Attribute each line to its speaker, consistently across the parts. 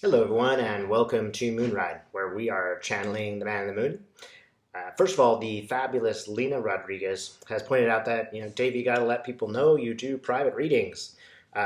Speaker 1: Hello, everyone, and welcome to Moonride, where we are channeling the man in the moon. First of all, the fabulous Lena Rodriguez has pointed out that, Dave, you got to let people know you do private readings.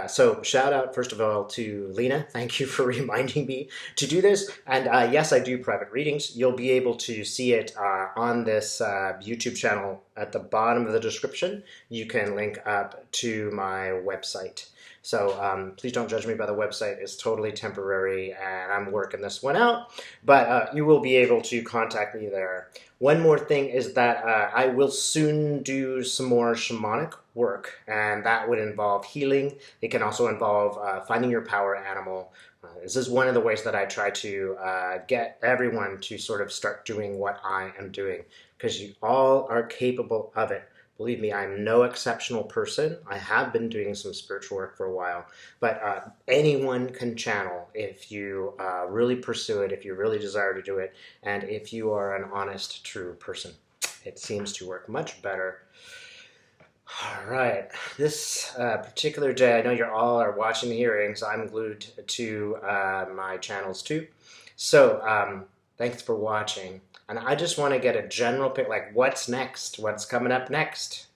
Speaker 1: So, shout out, first of all, to Lena. Thank you for reminding me to do this. And yes, I do private readings. You'll be able to see it on this YouTube channel at the bottom of the description. You can link up to my website. So please don't judge me by the website. It's totally temporary, and I'm working this one out. But you will be able to contact me there. One more thing is that I will soon do some more shamanic work, and that would involve healing. It can also involve finding your power animal. This is one of the ways that I try to get everyone to sort of start doing what I am doing, because you all are capable of it. Believe me, I'm no exceptional person. I have been doing some spiritual work for a while, but anyone can channel if you really pursue it, if you really desire to do it, and if you are an honest, true person. It seems to work much better. All right, this particular day, I know you all are watching the hearings. I'm glued to my channels too. So thanks for watching. And I just want to get a general pick, like what's next? What's coming up next?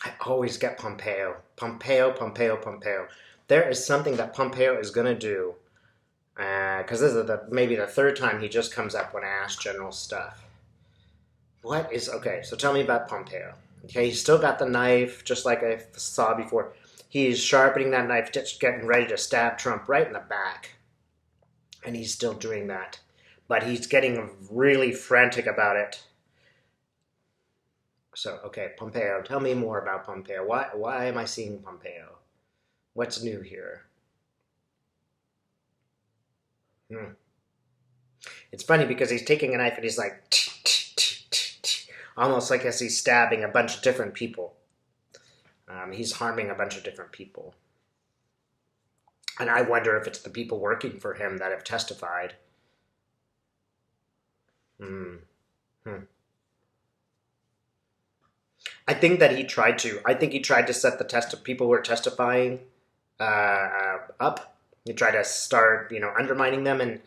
Speaker 1: I always get Pompeo. Pompeo, Pompeo, Pompeo. There is something that Pompeo is going to do, because this is maybe the third time he just comes up when I ask general stuff. Okay, so tell me about Pompeo. Okay, he's still got the knife, just like I saw before. He's sharpening that knife, just getting ready to stab Trump right in the back. And he's still doing that. But he's getting really frantic about it. So, okay, Pompeo. Tell me more about Pompeo. Why am I seeing Pompeo? What's new here? It's funny because he's taking a knife and he's like, almost like as he's stabbing a bunch of different people. He's harming a bunch of different people. And I wonder if it's the people working for him that have testified. I think that he tried to. I think he tried to set the people who are testifying up. He tried to start, undermining them, and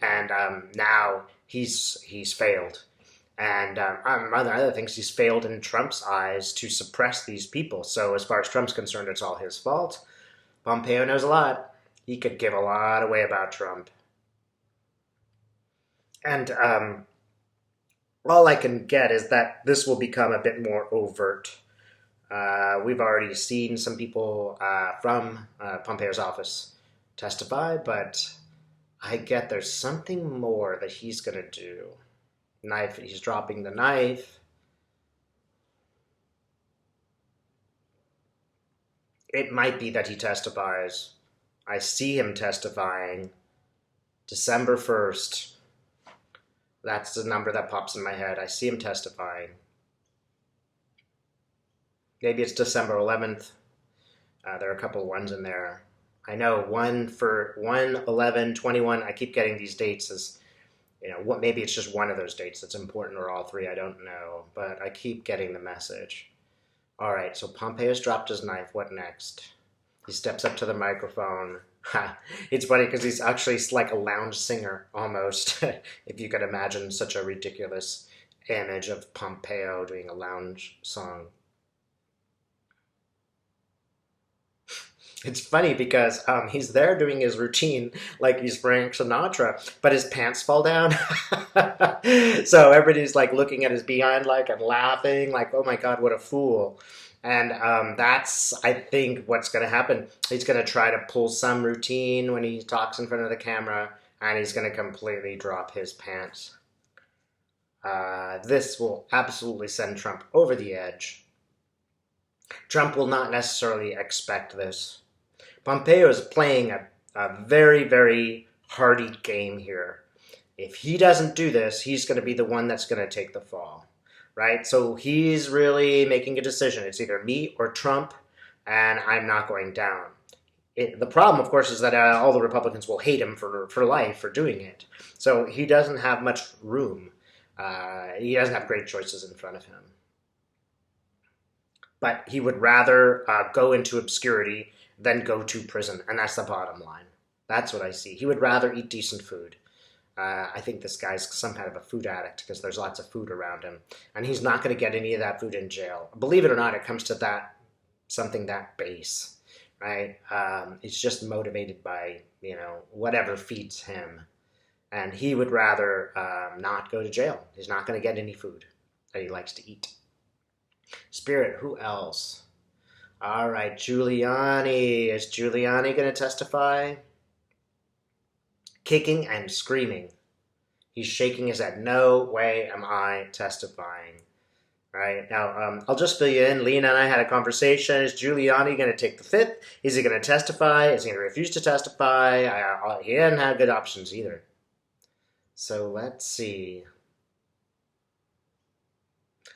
Speaker 1: now he's failed. And other things, he's failed in Trump's eyes to suppress these people. So as far as Trump's concerned, it's all his fault. Pompeo knows a lot. He could give a lot away about Trump. And all I can get is that this will become a bit more overt. We've already seen some people from Pompeo's office testify, but I get there's something more that he's going to do. He's dropping the knife. It might be that he testifies. I see him testifying December 1st. That's the number that pops in my head. I see him testifying. Maybe it's December 11th. There are a couple of ones in there. I know one for 1, 11, 21. I keep getting these dates as, maybe it's just one of those dates that's important, or all three. I don't know. But I keep getting the message. All right, so Pompeo's dropped his knife. What next? He steps up to the microphone. It's funny because he's actually like a lounge singer almost, if you could imagine such a ridiculous image of Pompeo doing a lounge song. It's funny because he's there doing his routine like he's Frank Sinatra, but his pants fall down. So everybody's like looking at his behind and laughing like, oh my God, what a fool. And that's, I think, what's going to happen. He's going to try to pull some routine when he talks in front of the camera, and he's going to completely drop his pants. This will absolutely send Trump over the edge. Trump will not necessarily expect this. Pompeo is playing a very, very hardy game here. If he doesn't do this, he's going to be the one that's going to take the fall. Right? So he's really making a decision. It's either me or Trump, and I'm not going down. The problem, of course, is that all the Republicans will hate him for life for doing it. So he doesn't have much room. He doesn't have great choices in front of him. But he would rather go into obscurity than go to prison. And that's the bottom line. That's what I see. He would rather eat decent food. I think this guy's some kind of a food addict because there's lots of food around him. And he's not going to get any of that food in jail. Believe it or not, it comes to that, something that base, right? It's just motivated by, whatever feeds him. And he would rather not go to jail. He's not going to get any food that he likes to eat. Spirit, who else? All right, Giuliani. Is Giuliani going to testify? Kicking and screaming. He's shaking his head. No way am I testifying. Right? Now, I'll just fill you in. Lena and I had a conversation. Is Giuliani going to take the fifth? Is he going to testify? Is he going to refuse to testify? He didn't have good options either. So let's see.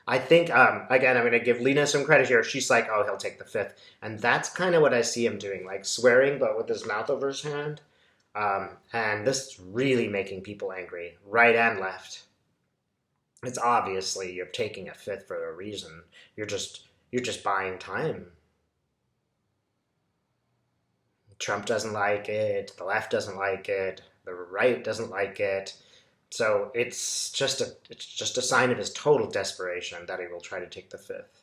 Speaker 1: I think, again, I'm going to give Lena some credit here. She's like, oh, he'll take the fifth. And that's kind of what I see him doing, like swearing, but with his mouth over his hand. And this is really making people angry, right and left. It's obviously you're taking a fifth for a reason. You're just buying time. Trump doesn't like it. The left doesn't like it. The right doesn't like it. So it's just a sign of his total desperation that he will try to take the fifth.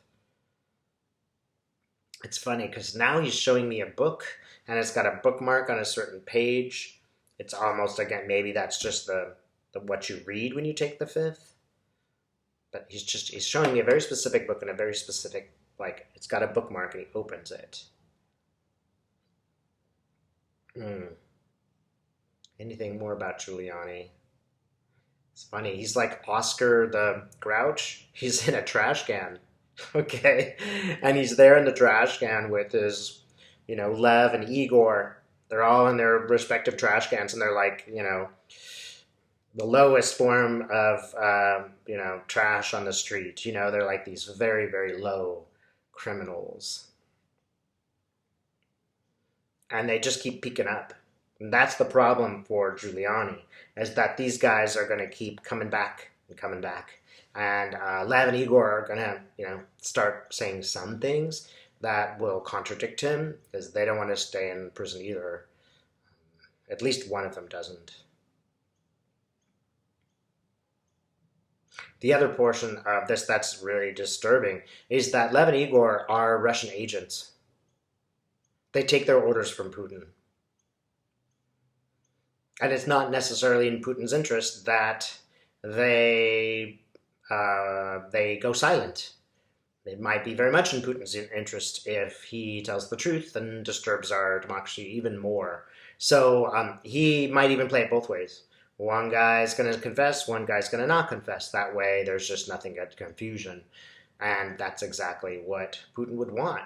Speaker 1: It's funny because now he's showing me a book and it's got a bookmark on a certain page. It's almost, again, maybe that's just the what you read when you take the fifth. But he's showing me a very specific book and a very specific, like, it's got a bookmark and he opens it. Anything more about Giuliani? It's funny. He's like Oscar the Grouch. He's in a trash can. Okay. And he's there in the trash can with his, Lev and Igor. They're all in their respective trash cans and they're like, the lowest form of, trash on the street. They're like these very, very low criminals. And they just keep peeking up. And that's the problem for Giuliani, is that these guys are going to keep coming back and coming back. And Lev and Igor are going to, start saying some things that will contradict him because they don't want to stay in prison either. At least one of them doesn't. The other portion of this that's really disturbing is that Lev and Igor are Russian agents. They take their orders from Putin. And it's not necessarily in Putin's interest that they go silent. It might be very much in Putin's interest if he tells the truth and disturbs our democracy even more. So he might even play it both ways. One guy's going to confess, one guy's going to not confess. That way there's just nothing but confusion. And that's exactly what Putin would want.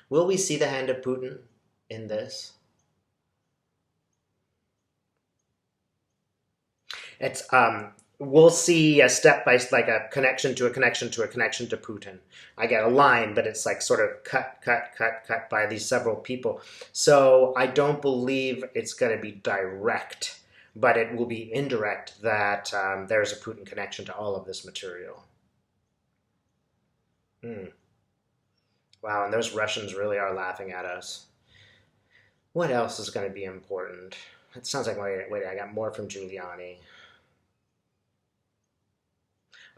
Speaker 1: Will we see the hand of Putin in this? It's we'll see a step by like a connection to a connection to a connection to Putin. I get a line, but it's like sort of cut by these several people. So I don't believe it's going to be direct, but it will be indirect that there's a Putin connection to all of this material. Wow, and those Russians really are laughing at us. What else is going to be important? It sounds like, wait, I got more from Giuliani.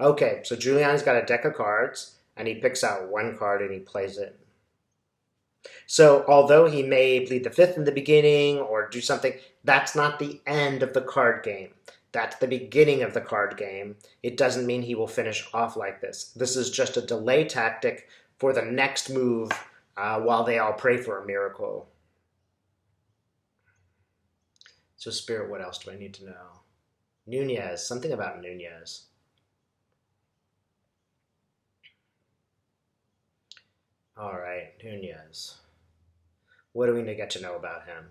Speaker 1: Okay, so Giuliani's got a deck of cards, and he picks out one card and he plays it. So although he may plead the fifth in the beginning or do something, that's not the end of the card game. That's the beginning of the card game. It doesn't mean he will finish off like this. This is just a delay tactic for the next move while they all pray for a miracle. So Spirit, what else do I need to know? Nunez, something about Nunez. All right, Nunez. What do we get to know about him?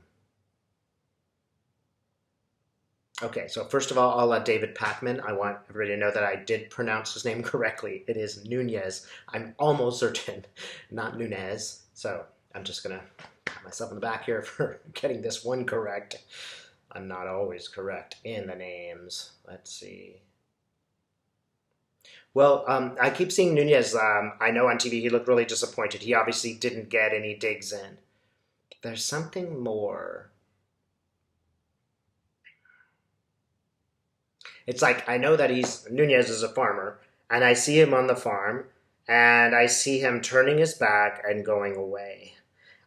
Speaker 1: Okay, so first of all, David Pacman. I want everybody to know that I did pronounce his name correctly. It is Nunez. I'm almost certain, not Nunez. So I'm just going to pat myself on the back here for getting this one correct. I'm not always correct in the names. Let's see. Well, I keep seeing Nunez. I know on TV he looked really disappointed. He obviously didn't get any digs in. There's something more. It's like I know that Nunez is a farmer, and I see him on the farm, and I see him turning his back and going away.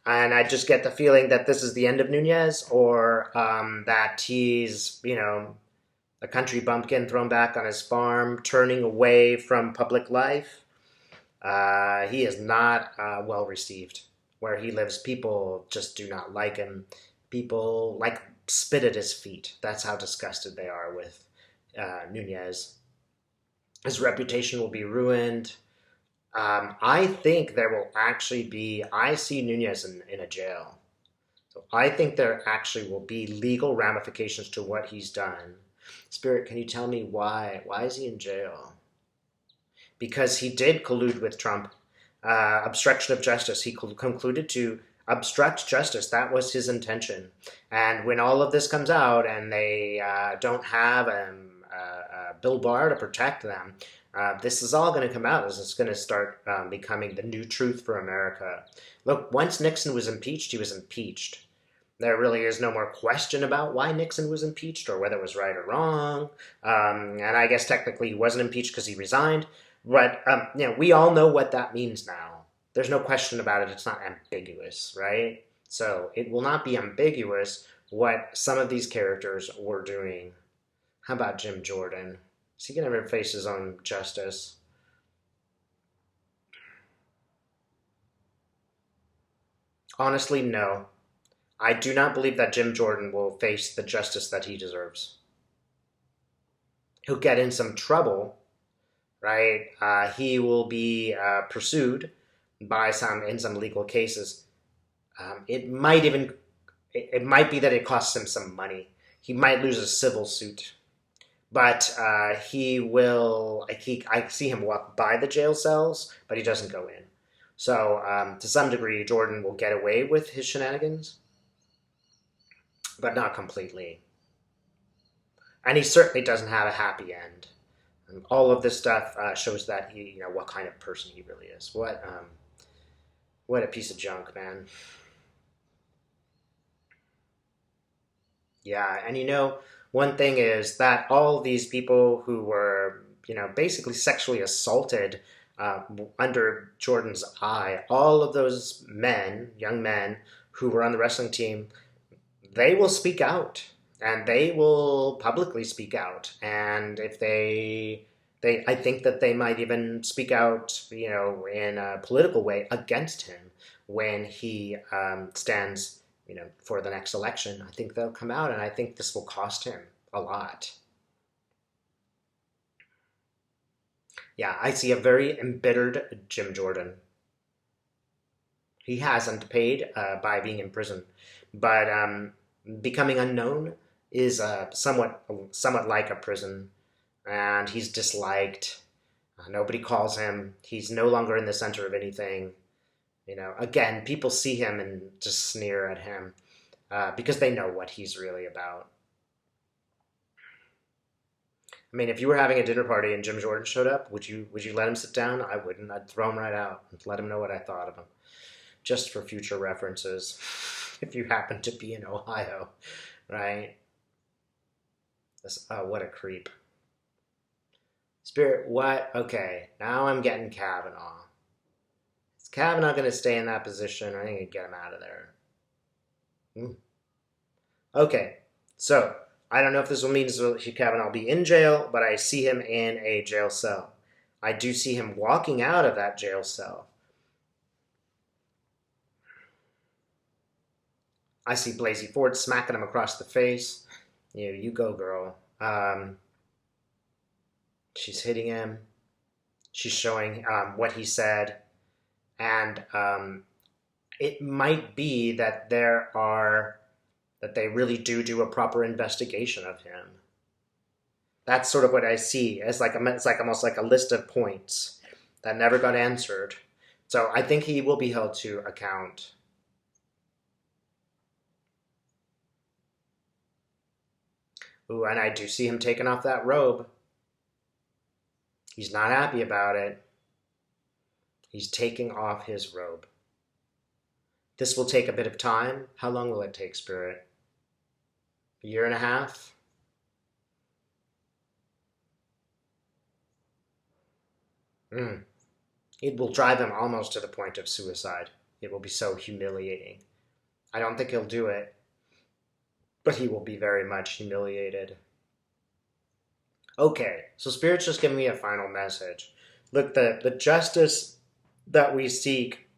Speaker 1: And I just get the feeling that this is the end of Nunez, or that he's, a country bumpkin thrown back on his farm, turning away from public life. He is not well received. Where he lives, people just do not like him. People like spit at his feet. That's how disgusted they are with Nunez. His reputation will be ruined. I think there will actually be, I see Nunez in a jail. So I think there actually will be legal ramifications to what he's done. Spirit, can you tell me why? Why is he in jail? Because he did collude with Trump. Obstruction of justice. He concluded to obstruct justice. That was his intention. And when all of this comes out and they don't have Bill Barr to protect them, this is all going to come out. This is going to start becoming the new truth for America. Look, once Nixon was impeached, he was impeached. There really is no more question about why Nixon was impeached or whether it was right or wrong. And I guess technically he wasn't impeached because he resigned. But we all know what that means now. There's no question about it. It's not ambiguous, right? So it will not be ambiguous what some of these characters were doing. How about Jim Jordan? Is he going to ever face his own justice? Honestly, no. I do not believe that Jim Jordan will face the justice that he deserves. He'll get in some trouble, right? He will be pursued by in some legal cases. It might be that it costs him some money. He might lose a civil suit, but he will. I see him walk by the jail cells, but he doesn't go in. So to some degree, Jordan will get away with his shenanigans, but not completely. And he certainly doesn't have a happy end. And all of this stuff shows that what kind of person he really is. What a piece of junk, man. Yeah, and one thing is that all these people who were, basically sexually assaulted under Jordan's eye, all of those men, young men who were on the wrestling team, they will speak out and they will publicly speak out. And if I think that they might even speak out, in a political way against him when he stands, for the next election. I think they'll come out, and I think this will cost him a lot. Yeah, I see a very embittered Jim Jordan. He hasn't paid by being in prison, but becoming unknown is somewhat like a prison, and he's disliked. Nobody calls him. He's no longer in the center of anything. Again, people see him and just sneer at him because they know what he's really about. I mean, if you were having a dinner party and Jim Jordan showed up, would you let him sit down? I wouldn't. I'd throw him right out and let him know what I thought of him, just for future references. If you happen to be in Ohio, right? What a creep. Spirit, what? Okay, now I'm getting Kavanaugh. Is Kavanaugh going to stay in that position, or are you going to get him out of there? Okay, so I don't know if this will mean Kavanaugh will be in jail, but I see him in a jail cell. I do see him walking out of that jail cell. I see Blasey Ford smacking him across the face. You go, girl. She's hitting him. She's showing what he said. And it might be that they really do a proper investigation of him. That's sort of what I see. It's almost like a list of points that never got answered. So I think he will be held to account. Ooh, and I do see him taking off that robe. He's not happy about it. He's taking off his robe. This will take a bit of time. How long will it take, Spirit? A year and a half? It will drive him almost to the point of suicide. It will be so humiliating. I don't think he'll do it, but he will be very much humiliated. Okay, so Spirit's just giving me a final message. Look, the justice that we seek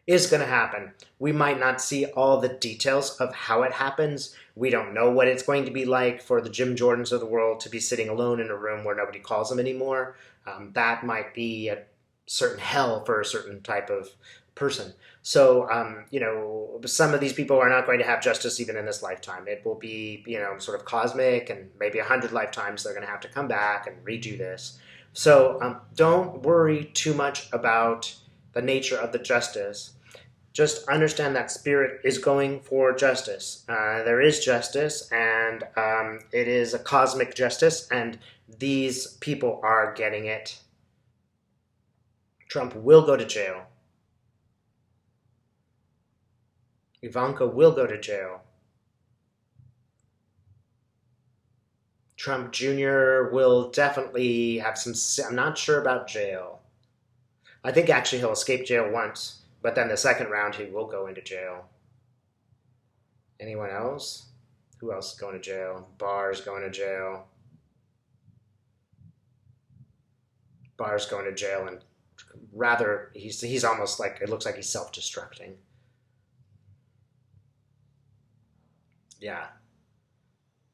Speaker 1: is going to happen. We might not see all the details of how it happens. We don't know what it's going to be like for the Jim Jordans of the world to be sitting alone in a room where nobody calls them anymore. That might be a certain hell for a certain type of person. So, some of these people are not going to have justice even in this lifetime. It will be, sort of cosmic, and maybe 100 lifetimes they're going to have to come back and redo this. So don't worry too much about the nature of the justice. Just understand that Spirit is going for justice. There is justice, and it is a cosmic justice, and these people are getting it. Trump will go to jail. Ivanka will go to jail. Trump Jr. will definitely have some... I'm not sure about jail. I think actually he'll escape jail once, but then the second round he will go into jail. Anyone else? Who else is going to jail? Barr's going to jail. Barr's going to jail, and rather, he's almost like, it looks like he's self-destructing. Yeah.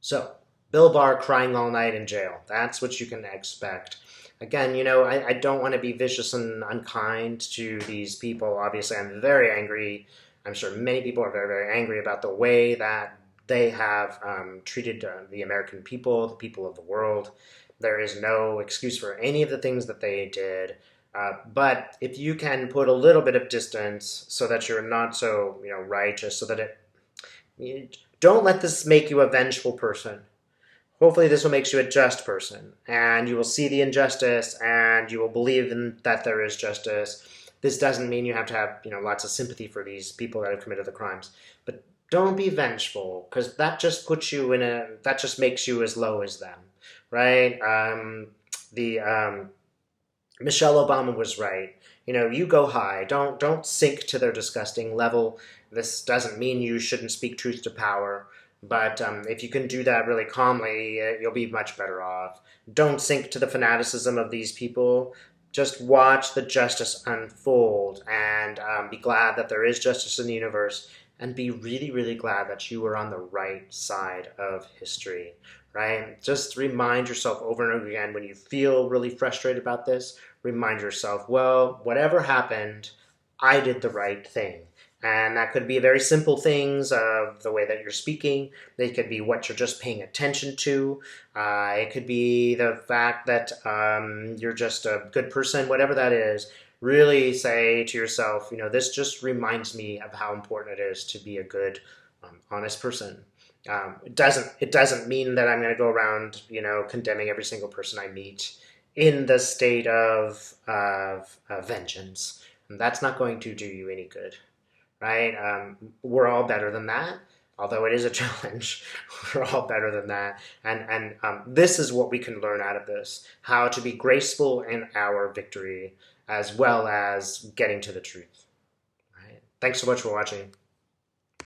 Speaker 1: So, Bill Barr crying all night in jail. That's what you can expect. Again, I don't want to be vicious and unkind to these people. Obviously, I'm very angry. I'm sure many people are very, very angry about the way that they have treated the American people, the people of the world. There is no excuse for any of the things that they did. But if you can put a little bit of distance so that you're not so, righteous, so that don't let this make you a vengeful person. Hopefully this will make you a just person, and you will see the injustice, and you will believe that there is justice. This doesn't mean you have to have, lots of sympathy for these people that have committed the crimes. But don't be vengeful, because that just puts you that just makes you as low as them, right? Michelle Obama was right. You go high. Don't sink to their disgusting level. This doesn't mean you shouldn't speak truth to power. But if you can do that really calmly, you'll be much better off. Don't sink to the fanaticism of these people. Just watch the justice unfold, and be glad that there is justice in the universe, and be really, really glad that you were on the right side of history, right? Just remind yourself over and over again when you feel really frustrated about this, remind yourself, well, whatever happened, I did the right thing. And that could be very simple things of the way that you're speaking. They could be what you're just paying attention to. It could be the fact that you're just a good person, whatever that is. Really say to yourself, this just reminds me of how important it is to be a good, honest person. It doesn't mean that I'm going to go around, condemning every single person I meet in the state of vengeance. And that's not going to do you any good. Right? We're all better than that. Although it is a challenge, we're all better than that. And this is what we can learn out of this. How to be graceful in our victory, as well as getting to the truth. Right? Thanks so much for watching.